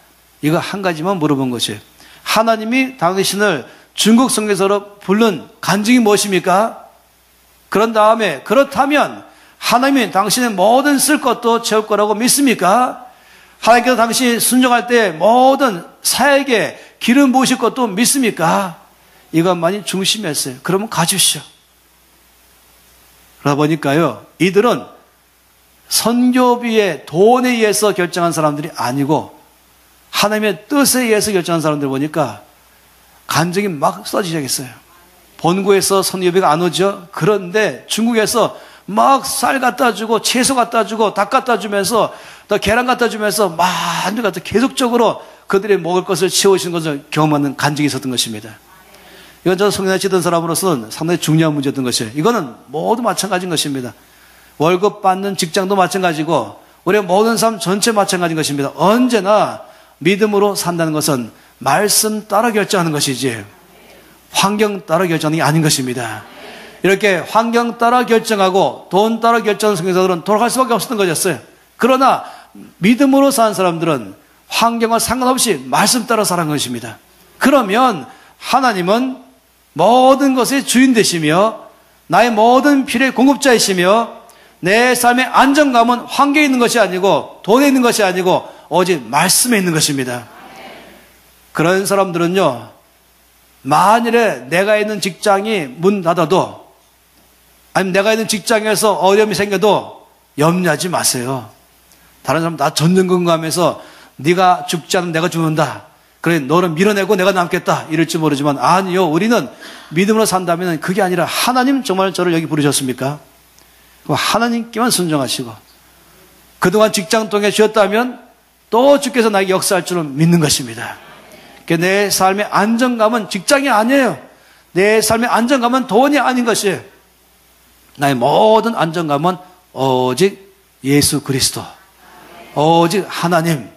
이거 한 가지만 물어본 것이에요. 하나님이 당신을 중국 선교사로 부른 간증이 무엇입니까? 그런 다음에 그렇다면 하나님이 당신의 모든 쓸 것도 채울 거라고 믿습니까? 하나님께서 당신이 순종할 때 모든 사에게 기름 부으실 것도 믿습니까? 이것만이 중심이었어요. 그러면 가주시오. 그러다 보니까요, 이들은 선교비의 돈에 의해서 결정한 사람들이 아니고 하나님의 뜻에 의해서 결정한 사람들 보니까 간증이 막 쏟아지기 시작했어요. 본국에서 선교비가 안 오죠. 그런데 중국에서 막 쌀 갖다 주고 채소 갖다 주고 닭 갖다 주면서 또 계란 갖다 주면서 만두 갖다 계속적으로 그들의 먹을 것을 채우신 것을 경험하는 간증이 있었던 것입니다. 이건 저 성경에 치던 사람으로서는 상당히 중요한 문제였던 것이에요. 이거는 모두 마찬가지인 것입니다. 월급 받는 직장도 마찬가지고 우리의 모든 삶 전체 마찬가지인 것입니다. 언제나 믿음으로 산다는 것은 말씀 따라 결정하는 것이지 환경 따라 결정하는 게 아닌 것입니다. 이렇게 환경 따라 결정하고 돈 따라 결정하는 선교사들은 돌아갈 수밖에 없었던 것이었어요. 그러나 믿음으로 사는 사람들은 환경과 상관없이 말씀 따라 살아가는 것입니다. 그러면 하나님은 모든 것의 주인 되시며 나의 모든 필요의 공급자이시며 내 삶의 안정감은 환경에 있는 것이 아니고 돈에 있는 것이 아니고 오직 말씀에 있는 것입니다. 그런 사람들은요, 만일에 내가 있는 직장이 문 닫아도 아니면 내가 있는 직장에서 어려움이 생겨도 염려하지 마세요. 다른 사람 나 전전긍긍 하면서 네가 죽지 않으면 내가 죽는다. 그래 너를 밀어내고 내가 남겠다 이럴지 모르지만 아니요, 우리는 믿음으로 산다면 그게 아니라 하나님 정말 저를 여기 부르셨습니까? 하나님께만 순종하시고 그동안 직장 통해 주셨다면 또 주께서 나에게 역사할 줄은 믿는 것입니다. 내 삶의 안정감은 직장이 아니에요. 내 삶의 안정감은 돈이 아닌 것이에요. 나의 모든 안정감은 오직 예수 그리스도, 오직 하나님.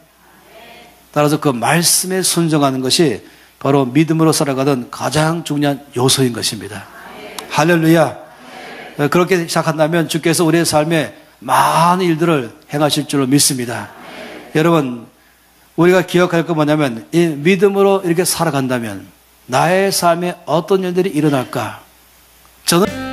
따라서 그 말씀에 순종하는 것이 바로 믿음으로 살아가던 가장 중요한 요소인 것입니다. 할렐루야. 그렇게 시작한다면 주께서 우리의 삶에 많은 일들을 행하실 줄로 믿습니다. 여러분, 우리가 기억할 것 뭐냐면 이 믿음으로 이렇게 살아간다면 나의 삶에 어떤 일들이 일어날까? 저는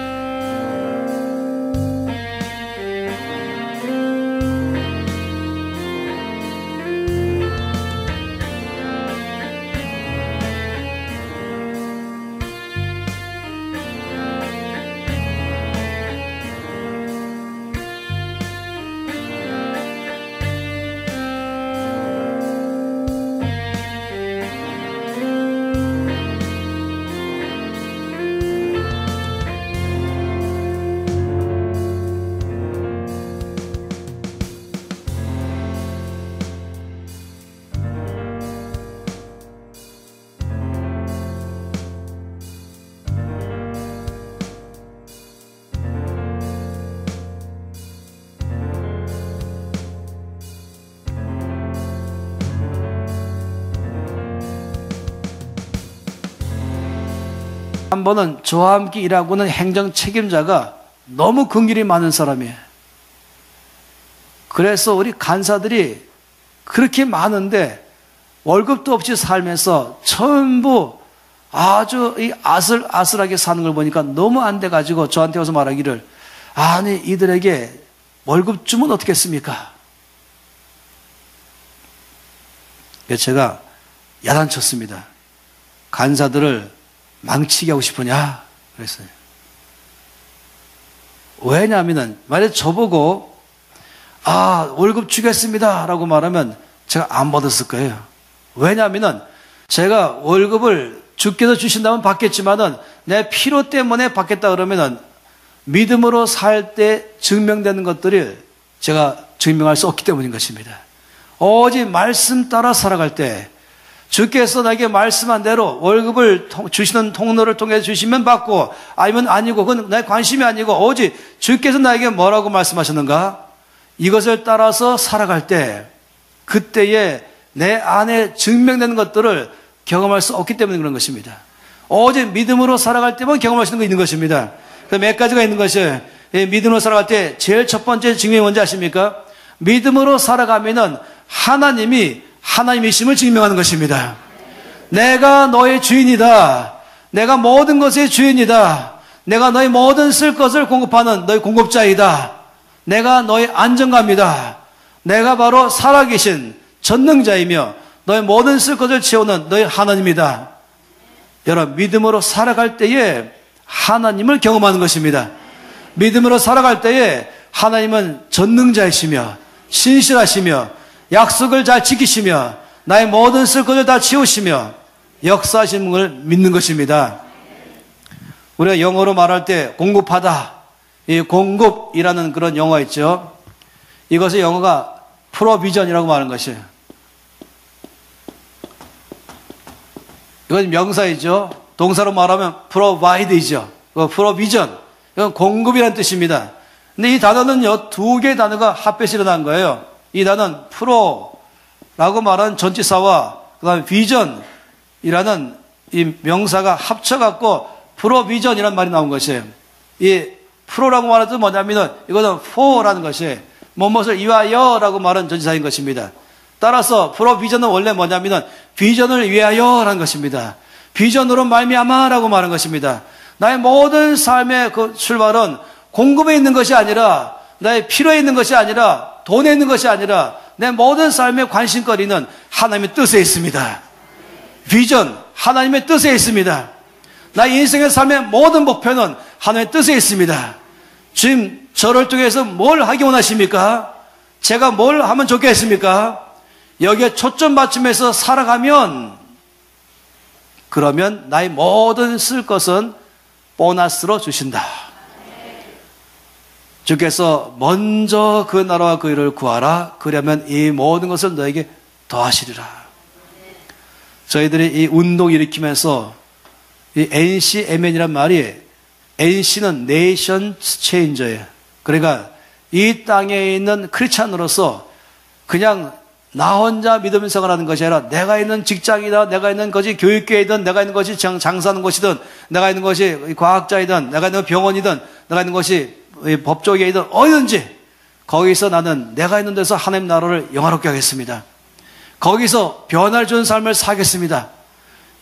한 번은 저와 함께 일하고 있는 행정 책임자가 너무 긍휼이 많은 사람이에요. 그래서 우리 간사들이 그렇게 많은데 월급도 없이 살면서 전부 아주 아슬아슬하게 사는 걸 보니까 너무 안 돼가지고 저한테 와서 말하기를, 아니 이들에게 월급 주면 어떻겠습니까? 그래서 제가 야단쳤습니다. 간사들을 망치게 하고 싶으냐? 그랬어요. 왜냐하면 만약에 저보고 월급 주겠습니다 라고 말하면 제가 안 받았을 거예요. 왜냐하면 제가 월급을 주께서 주신다면 받겠지만은 내 필요 때문에 받겠다 그러면은 믿음으로 살 때 증명되는 것들을 제가 증명할 수 없기 때문인 것입니다. 오직 말씀 따라 살아갈 때 주께서 나에게 말씀한 대로 월급을 주시는 통로를 통해 주시면 받고, 아니면 아니고, 그건 나의 관심이 아니고 오직 주께서 나에게 뭐라고 말씀하셨는가, 이것을 따라서 살아갈 때 그때에 내 안에 증명되는 것들을 경험할 수 없기 때문에 그런 것입니다. 오직 믿음으로 살아갈 때만 경험할 수 있는 거 있는 것입니다. 몇 가지가 있는 것이에요. 믿음으로 살아갈 때 제일 첫 번째 증명이 뭔지 아십니까? 믿음으로 살아가면은 하나님이심을 증명하는 것입니다. 내가 너의 주인이다. 내가 모든 것의 주인이다. 내가 너의 모든 쓸 것을 공급하는 너의 공급자이다. 내가 너의 안정감이다. 내가 바로 살아계신 전능자이며 너의 모든 쓸 것을 채우는 너의 하나님이다. 여러분, 믿음으로 살아갈 때에 하나님을 경험하는 것입니다. 믿음으로 살아갈 때에 하나님은 전능자이시며 신실하시며 약속을 잘 지키시며 나의 모든 쓸 것을 다 채우시며 역사하시는 걸 믿는 것입니다. 우리가 영어로 말할 때 공급하다, 이 공급이라는 그런 영어가 있죠. 이것의 영어가 프로비전이라고 말하는 것이에요. 이건 명사이죠. 동사로 말하면 provide이죠. 프로비전, 이건 공급이라는 뜻입니다. 근데 이 단어는요, 두 개의 단어가 합해서 일어난 거예요. 이 단어는 프로라고 말하는 전치사와 그 다음에 비전이라는 이 명사가 합쳐갖고 프로비전이라는 말이 나온 것이에요. 이 프로라고 말하는 뜻은 뭐냐면은 이거는 for라는 것이 무엇을 위하여라고 말하는 전치사인 것입니다. 따라서 프로비전은 원래 뭐냐면은 비전을 위하여라는 것입니다. 비전으로 말미암아라고 말하는 것입니다. 나의 모든 삶의 그 출발은 공급에 있는 것이 아니라, 나의 필요에 있는 것이 아니라, 돈에 있는 것이 아니라 내 모든 삶의 관심거리는 하나님의 뜻에 있습니다. 비전, 하나님의 뜻에 있습니다. 나의 인생의 삶의 모든 목표는 하나님의 뜻에 있습니다. 지금 저를 통해서 뭘 하기 원하십니까? 제가 뭘 하면 좋겠습니까? 여기에 초점 맞춤해서 살아가면, 그러면 나의 모든 쓸 것은 보너스로 주신다. 주께서 먼저 그 나라와 그 일을 구하라. 그러면 이 모든 것을 너에게 더하시리라. 저희들이 이 운동 일으키면서 이 NCMN이란 말이, NC는 네이션 체인저예요. 그러니까 이 땅에 있는 크리스찬으로서 그냥 나 혼자 믿음 생활하는 것이 아니라 내가 있는 직장이다, 내가 있는 것이 교육계이든, 내가 있는 것이 장사하는 곳이든, 내가 있는 것이 과학자이든, 내가 있는 병원이든, 내가 있는 것이 법조계이든 어디든지 거기서 나는 내가 있는 데서 하나님 나라를 영화롭게 하겠습니다. 거기서 변화를 주는 삶을 살겠습니다.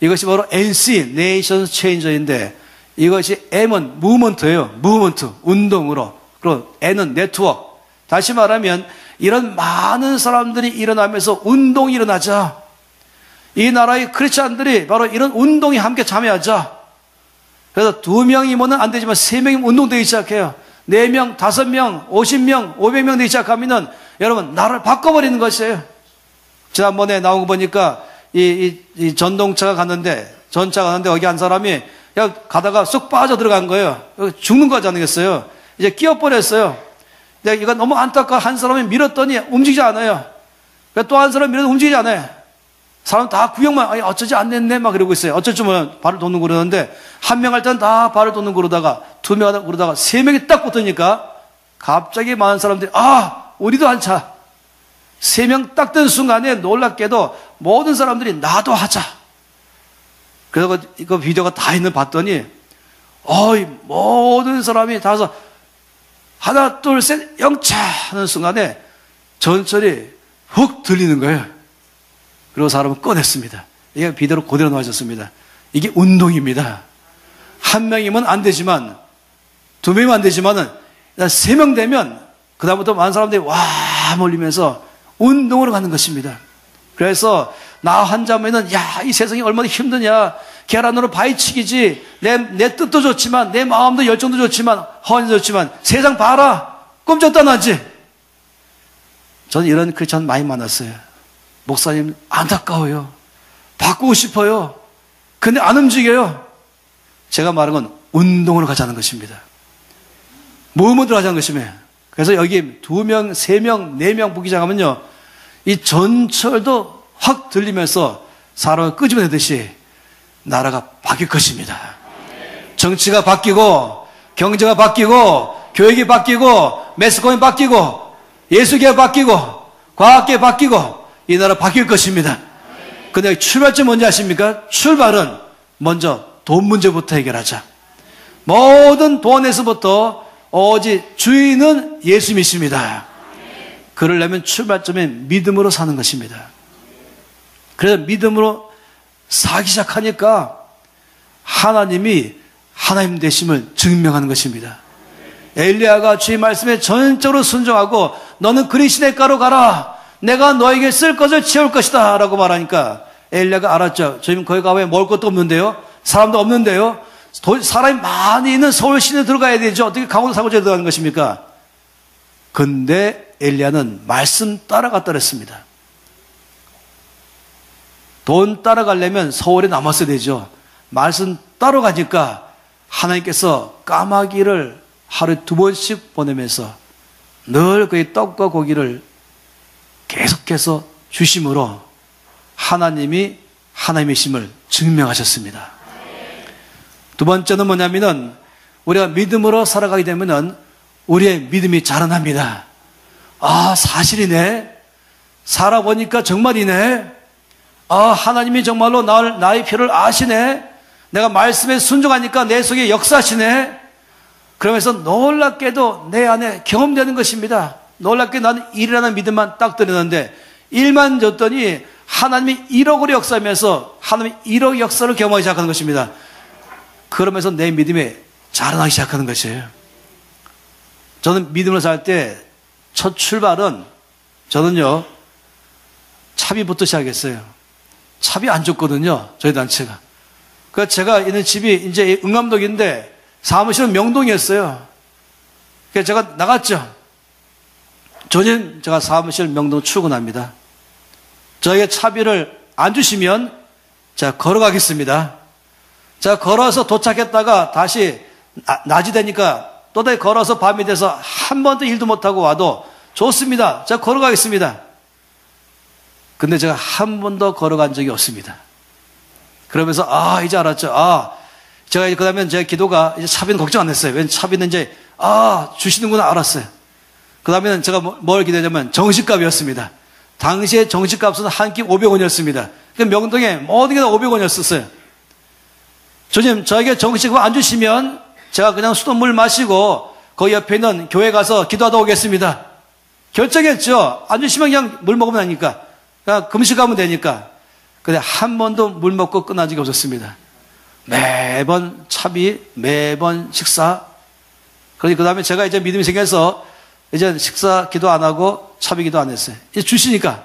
이것이 바로 NC, Nation Changer인데, 이것이 M은 무브먼트예요. 무브먼트, 운동으로. 그리고 N은 네트워크. 다시 말하면 이런 많은 사람들이 일어나면서 운동이 일어나자. 이 나라의 크리스찬들이 바로 이런 운동에 함께 참여하자. 그래서 2명이면 안 되지만 3명이면 운동되기 시작해요. 4명, 5명, 50명, 500명 되기 시작하면은 여러분 나라를 바꿔버리는 것이에요. 지난번에 나온 거 보니까 이 전차가 갔는데 거기 한 사람이 그냥 가다가 쑥 빠져 들어간 거예요. 죽는 거 아니겠어요? 이제 끼어버렸어요. 근데 이거 너무 안타까워. 한 사람이 밀었더니 움직이지 않아요. 또 한 사람이 밀어도 움직이지 않아요. 사람 다 구경만, 어쩌지 안 됐네 막 그러고 있어요. 어쩔 줄 몰라 발을 도는 그러는데, 한 명 할 때는 다 발을 도는 그러다가, 2명 하다 그러다가 3명이 딱 붙으니까 갑자기 많은 사람들이 우리도 한 차. 3명 딱 뜬 순간에 놀랍게도 모든 사람들이 나도 하자. 그래서 그 비디오가 다 있는 봤더니 이 모든 사람이 다서 하나, 둘, 셋, 영차 하는 순간에 전철이 훅 들리는 거예요. 그리고 사람은 꺼냈습니다. 이게 비대로 그대로 놓아졌습니다. 이게 운동입니다. 한 명이면 안 되지만, 두 명이면 안 되지만은, 세 명 되면, 그다음부터 많은 사람들이 와 몰리면서 운동으로 가는 것입니다. 그래서 나 환자면은 이 세상이 얼마나 힘드냐. 계란으로 바위치기지. 내 뜻도 좋지만, 내 마음도 열정도 좋지만, 헌신도 좋지만, 세상 봐라. 꼼짝도 안 하지. 저는 이런 크리스찬 많이 만났어요. 목사님, 안타까워요. 바꾸고 싶어요. 근데 안 움직여요. 제가 말한 건 운동으로 가자는 것입니다. 모험으로 가자는 것입니다. 그래서 여기 2명, 3명, 4명 보기 시작하면요, 이 전철도 확 들리면서 사람을 끄집어내듯이 나라가 바뀔 것입니다. 정치가 바뀌고, 경제가 바뀌고, 교육이 바뀌고, 매스컴이 바뀌고, 예술계가 바뀌고, 과학계가 바뀌고, 이 나라 바뀔 것입니다. 근데 출발점 뭔지 아십니까? 출발은 먼저 돈 문제부터 해결하자. 모든 돈에서부터 오직 주인은 예수님이십니다. 그러려면 출발점은 믿음으로 사는 것입니다. 그래서 믿음으로 살기 시작하니까 하나님이 하나님 되심을 증명하는 것입니다. 엘리야가 주의 말씀에 전적으로 순종하고 너는 그리 시냇가로 가라. 내가 너에게 쓸 것을 채울 것이다 라고 말하니까 엘리야가 알았죠. 저희는 거기 가면 먹을 것도 없는데요. 사람도 없는데요. 사람이 많이 있는 서울 시내에 들어가야 되죠. 어떻게 강원도 사고지에 들어가는 것입니까? 근데 엘리야는 말씀 따라갔다 그랬습니다. 돈 따라가려면 서울에 남았어야 되죠. 말씀 따라가니까 하나님께서 까마귀를 하루에 2번씩 보내면서 늘 그의 떡과 고기를 계속해서 주심으로 하나님이 하나님이심을 증명하셨습니다. 두 번째는 뭐냐면은 우리가 믿음으로 살아가게 되면은 우리의 믿음이 자라납니다. 사실이네. 살아보니까 정말이네. 하나님이 정말로 나의 필요를 아시네. 내가 말씀에 순종하니까 내 속에 역사하시네. 그러면서 놀랍게도 내 안에 경험되는 것입니다. 놀랍게 나는 1이라는 믿음만 딱 드렸는데 1만 줬더니 하나님이 1억으로 역사하면서 하나님이 1억 역사를 경험하기 시작하는 것입니다. 그러면서 내 믿음이 자라나기 시작하는 것이에요. 저는 믿음으로 살 때 첫 출발은 저는요 차비부터 시작했어요. 차비 안 줬거든요. 저희 단체가. 그래서 제가 있는 집이 이제 응암동인데 사무실은 명동이었어요. 그래서 제가 나갔죠. 저는 제가 사무실 명동 출근합니다. 저에게 차비를 안 주시면 제가 걸어가겠습니다. 제가 걸어서 도착했다가 다시 낮이 되니까 또 다시 걸어서 밤이 돼서 한 번도 일도 못하고 와도 좋습니다. 제가 걸어가겠습니다. 근데 제가 한 번도 걸어간 적이 없습니다. 그러면서 이제 알았죠. 제가 그 다음에 제 기도가 이제 차비는 걱정 안 했어요. 왜냐면 차비는 이제 주시는구나 알았어요. 그 다음에는 제가 뭘 기대냐면 정식값이었습니다. 당시에 정식값은 한 끼 500원이었습니다. 명동에 모든 게 다 500원이었었어요. 주님, 저에게 정식값 안 주시면 제가 그냥 수돗물 마시고 그 옆에 있는 교회 가서 기도하다 오겠습니다. 결정했죠. 안 주시면 그냥 물 먹으면 되니까. 그냥 금식하면 되니까. 근데 한 번도 물 먹고 끝난 적이 없었습니다. 매번 차비, 매번 식사. 그러니 그 다음에 제가 이제 믿음이 생겨서 이제 식사 기도 안 하고 차비 기도 안 했어요. 이제 주시니까.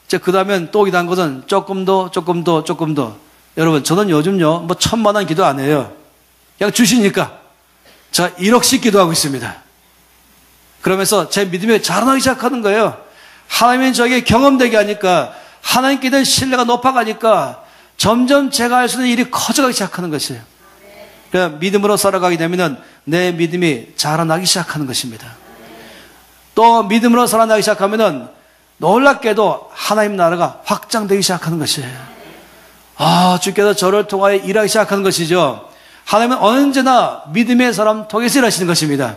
이제 그 다음엔 또 기도한 것은 조금 더. 여러분, 저는 요즘요, 1,000만 원 기도 안 해요. 그냥 주시니까. 제가 1억씩 기도하고 있습니다. 그러면서 제 믿음이 자라나기 시작하는 거예요. 하나님이 저에게 경험되게 하니까, 하나님께 대한 신뢰가 높아가니까, 점점 제가 할 수 있는 일이 커져가기 시작하는 것이에요. 그러니까 믿음으로 살아가게 되면 내 믿음이 자라나기 시작하는 것입니다. 또 믿음으로 살아나기 시작하면 놀랍게도 하나님 나라가 확장되기 시작하는 것이에요. 주께서 저를 통하여 일하기 시작하는 것이죠. 하나님은 언제나 믿음의 사람 통해서 일하시는 것입니다.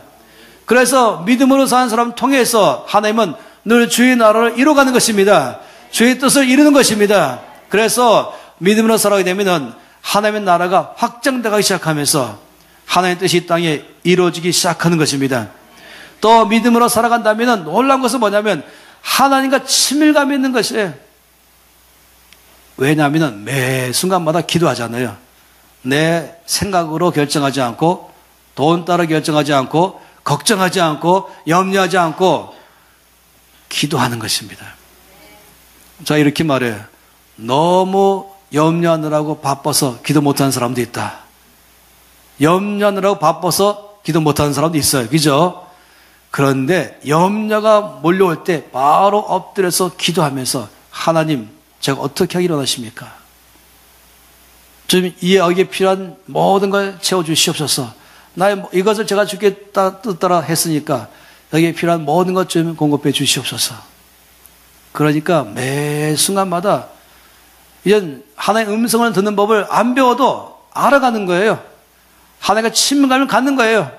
그래서 믿음으로 사는 사람 통해서 하나님은 늘 주의 나라를 이루어가는 것입니다. 주의 뜻을 이루는 것입니다. 그래서 믿음으로 살아가게 되면 하나님의 나라가 확장되기 시작하면서 하나님의 뜻이 이 땅에 이루어지기 시작하는 것입니다. 또 믿음으로 살아간다면 놀라운 것은 뭐냐면 하나님과 친밀감이 있는 것이에요. 왜냐하면 매 순간마다 기도하잖아요. 내 생각으로 결정하지 않고 돈 따라 결정하지 않고 걱정하지 않고 염려하지 않고 기도하는 것입니다. 자, 이렇게 말해요. 너무 염려하느라고 바빠서 기도 못하는 사람도 있다. 염려하느라고 바빠서 기도 못하는 사람도 있어요. 그죠? 그런데 염려가 몰려올 때 바로 엎드려서 기도하면서 하나님, 제가 어떻게 하기를 원하십니까? 좀 여기에 필요한 모든 걸 채워주시옵소서. 나의 이것을 제가 주께 뜻따라 했으니까 여기에 필요한 모든 것 좀 공급해 주시옵소서. 그러니까 매 순간마다 이젠 하나님의 음성을 듣는 법을 안 배워도 알아가는 거예요. 하나님과 친밀감을 갖는 거예요.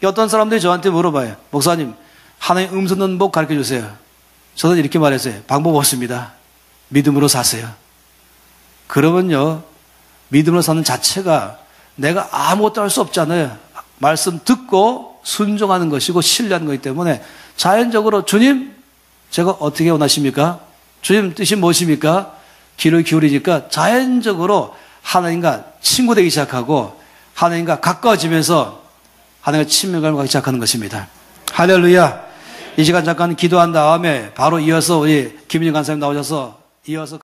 어떤 사람들이 저한테 물어봐요. 목사님, 하나님의 음성 듣는 법 가르쳐 주세요. 저는 이렇게 말했어요. 방법 없습니다. 믿음으로 사세요. 그러면요, 믿음으로 사는 자체가 내가 아무것도 할 수 없잖아요. 말씀 듣고 순종하는 것이고 신뢰하는 것이기 때문에 자연적으로 주님, 제가 어떻게 원하십니까? 주님 뜻이 무엇입니까? 귀를 기울이니까 자연적으로 하나님과 친구되기 시작하고 하나님과 가까워지면서 하나님과 친밀감을 갖기 시작하는 것입니다. 할렐루야. 이 시간 잠깐 기도한 다음에 바로 이어서 우리 김인영 간사님 나오셔서 이어서